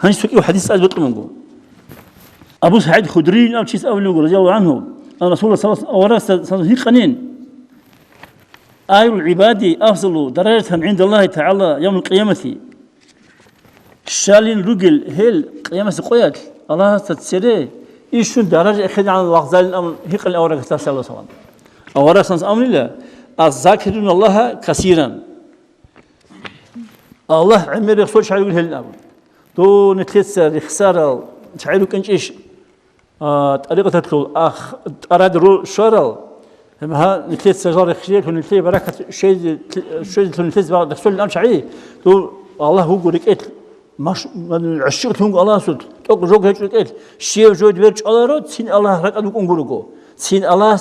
هنشتكي حديث أثبت منه أبو سعيد الخدري أو شيء أولو رضي الله عنه أن رسول الله صلى الله عليه وسلم قنين آي العباد أفضل درجة عند الله تعالى يوم القيامة شالين رجل هل قيامة قيات الله تتسري إيشون درجة أخذ عن الوغزال الأمر هيق الأورق صلى الله عليه وسلم أورق صلى أمر الله الذاكرون الله كثيرا الله عمر يخسر شعير هل الأمر دو نتلسر يخسر شعيرك إنش إيش طريقة تدخل أراد رو شرال ها نتلسر جار يخشيك ونتلسر بركة شيء نتلسر دخل الأمر شعير دو الله هو قولك إيه ماش من عشقت هم الله سود توك جوك هيك إيه شيء جود بيرج الله رود سين الله ركض وكونغورو سين الله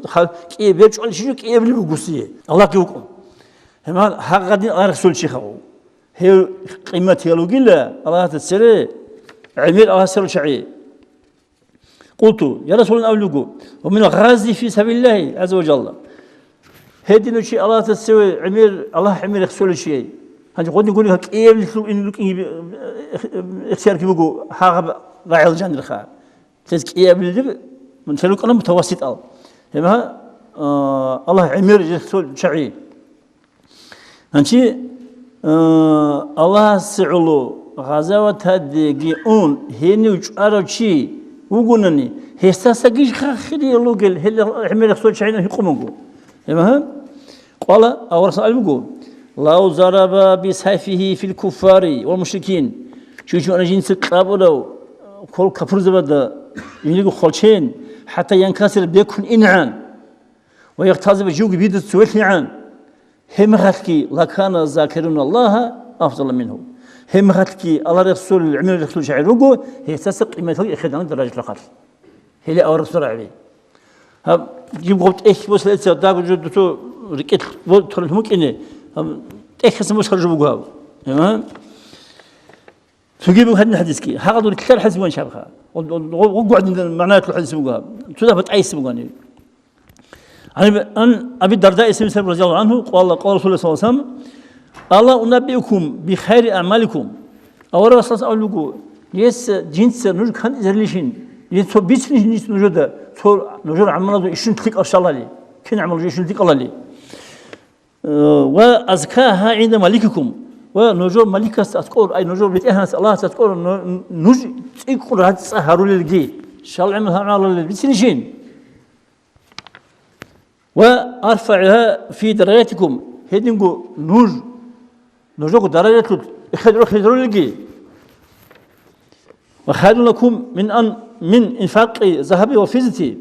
خل كي بيرج الله شيء كي يبلي بقصيه الله كيوكم هم هذا الله رسول شيء خو هي قيمة يلو قلة الله تسري عمير الله سر شعي قلت يا رسول الله أولوكو ومن غازي في سبيل الله عز وجل هدي شيء الله تسوي عمير الله عمير رسول شيء هنجي قلنا نقول لك إيه إنه اختيار كيبقوا حاجة راعي الجانب الخاء تزك إيه باللي من سلوك أنا متوسط هم الله عمير رسول شعي هنشي الله سعلو غزوة هديون هنيوج أرشي وقولني هستاسقيش خيري لوجل هل عمل رسول شعينا يقوموا تمام قال أو رسول الله لو ضرب بسيفه في الكفار والمشركين شو أنا جنس قابلوا كل كفر زبادة ينيجوا خالشين حتى ينكسر بيكون إنعان ويغتاظ بجوج بيد السويت عن هم غتكي لكان ذاكرون الله أفضل منه هم غتكي الله رسول العمل رسول شعير وقو هي تسق قيمته إخدام درجة الآخر هي أو رسول عليه هم جيب قلت إيش بس لسه داق جدته ركيت وترى ممكن إيش اسمه خرج بقاه تمام تجيبوا هذا الحديث كي هذا الكثير حديث وين شابها وقعد معناته الحديث بقاه تذا بتعيس بقاني عن أبي الدرداء اسمه سلم رضي الله عنه قال رسول الله صلى الله عليه وسلم الله أنبئكم بخير أعمالكم أول رسول الله أقول يس جنس نور كان إزرليشين يس بيسني جنس نور ده صور نور عملنا إيشون تلك أرشال لي كن عمل إيشون تلك الله لي وأزكاها عند ملككم ونجور ملك أذكر أي نجور بتأهنس الله تذكر نج تذكر هذا سهروا للجي شال عملها على بيسنيشين وأرفعها في درجاتكم هدينكو نجوك درجات خيروا للجي وخير لكم من إنفاق ذهب وفضة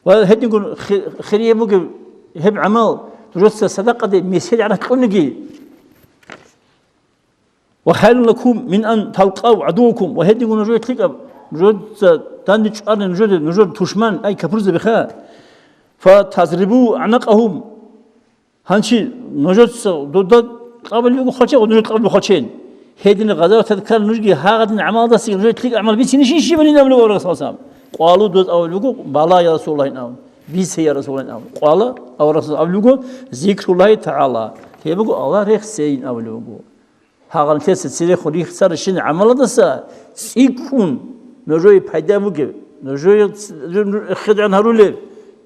وهدينكو خيرية ممكن هب عمل تجوز صدقة مثال على كل نجي وخير لكم من أن تلقوا عدوكم وهدينكو نجوك تلقى نجوك تندج أرن نجوك تشمان أي كبرز بخاء فتضربوا عنقهم هنشي نجوت ضد قبل يوم خالشين ونجوت قبل خالشين هذين الغزوة تذكر نجي هذا العمل ده سير نجوت تلك عمل بيس نشين شيء من النبي ورسول الله قالوا ضد أول يوم بالا يا رسول الله نعم بيس يا رسول الله نعم قال أو رسول أول يوم ذكر الله تعالى هي بقول الله ريخ سين أول يوم هذا الكيس سير خريخ صار شين عمل ده سيكون نجوي بيدا بقى نجوي خد عن هرولي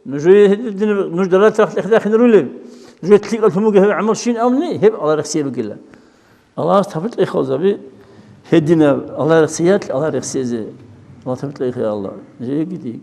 نجوي نجدرات تأخذ خنرولي نجوي تلقى الفموجة هو عمل شين أو مني هب الله رخصيه بقله الله تفضل إخوة زبي هدينا الله رخصيات الله رخصيه الله تفضل إخوة الله جيك